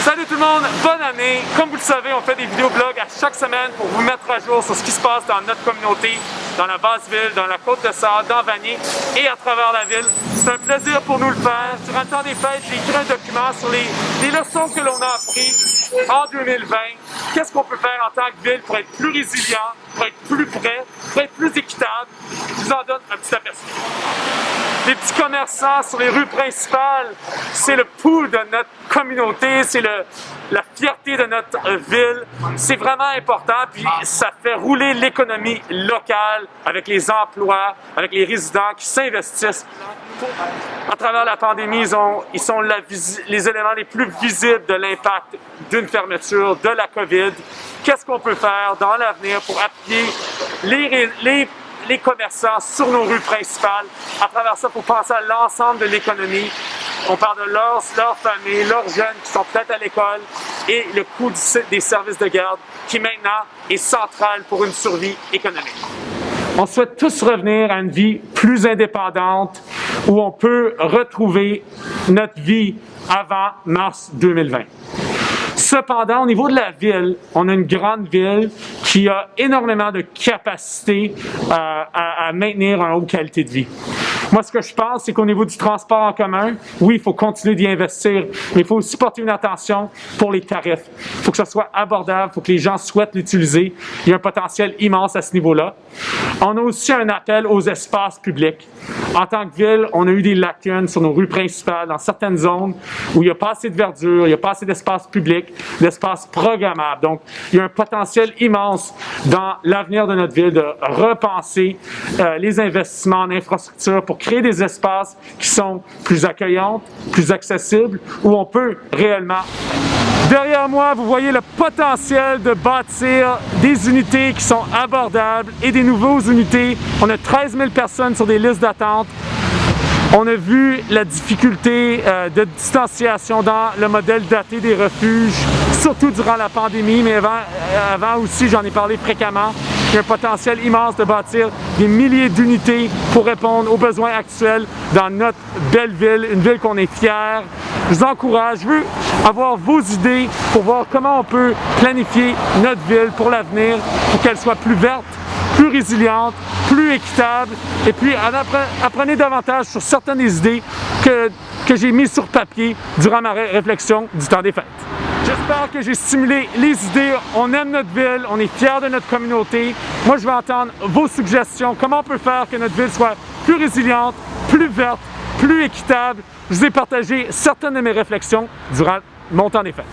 Salut tout le monde, bonne année! Comme vous le savez, on fait des vidéoblogs à chaque semaine pour vous mettre à jour sur ce qui se passe dans notre communauté, dans la Basse-Ville, dans la Côte-de-Sable, dans Vanier et à travers la ville. C'est un plaisir pour nous le faire. Durant le temps des fêtes, j'ai écrit un document sur les leçons que l'on a apprises en 2020. Qu'est-ce qu'on peut faire en tant que ville pour être plus résilient, pour être plus prêt, pour être plus équitable? Je vous en donne un petit aperçu. Les petits commerçants sur les rues principales, c'est le pouls de notre communauté, c'est la fierté de notre ville. C'est vraiment important, puis ça fait rouler l'économie locale avec les emplois, avec les résidents qui s'investissent. À travers la pandémie, ils sont les éléments les plus visibles de l'impact d'une fermeture, de la COVID. Qu'est-ce qu'on peut faire dans l'avenir pour appuyer les commerçants sur nos rues principales? À travers ça, il faut penser à l'ensemble de l'économie. On parle de leurs familles, leurs jeunes qui sont peut-être à l'école et le coût des services de garde qui maintenant est central pour une survie économique. On souhaite tous revenir à une vie plus indépendante où on peut retrouver notre vie avant mars 2020. Cependant, au niveau de la ville, on a une grande ville qui a énormément de capacité à maintenir une haute qualité de vie. Moi, ce que je pense, c'est qu'au niveau du transport en commun, oui, il faut continuer d'y investir, mais il faut aussi porter une attention pour les tarifs. Il faut que ça soit abordable, il faut que les gens souhaitent l'utiliser. Il y a un potentiel immense à ce niveau-là. On a aussi un appel aux espaces publics. En tant que ville, on a eu des lacunes sur nos rues principales, dans certaines zones où il n'y a pas assez de verdure, il n'y a pas assez d'espace public, d'espace programmable. Donc, il y a un potentiel immense dans l'avenir de notre ville de repenser les investissements en infrastructure pour créer des espaces qui sont plus accueillants, plus accessibles, où on peut réellement. Derrière moi, vous voyez le potentiel de bâtir des unités qui sont abordables et des nouvelles unités. On a 13 000 personnes sur des listes d'attente. On a vu la difficulté de distanciation dans le modèle daté des refuges, surtout durant la pandémie, mais avant aussi, j'en ai parlé fréquemment. Il y a un potentiel immense de bâtir des milliers d'unités pour répondre aux besoins actuels dans notre belle ville, une ville qu'on est fier. Je vous encourage, je veux avoir vos idées pour voir comment on peut planifier notre ville pour l'avenir, pour qu'elle soit plus verte, plus résiliente, plus équitable, et puis apprenez davantage sur certaines des idées que j'ai mises sur papier durant ma réflexion du temps des fêtes. J'espère que j'ai stimulé les idées. On aime notre ville, on est fiers de notre communauté. Moi, je veux entendre vos suggestions. Comment on peut faire que notre ville soit plus résiliente, plus verte, plus équitable? Je vous ai partagé certaines de mes réflexions durant mon temps des fêtes.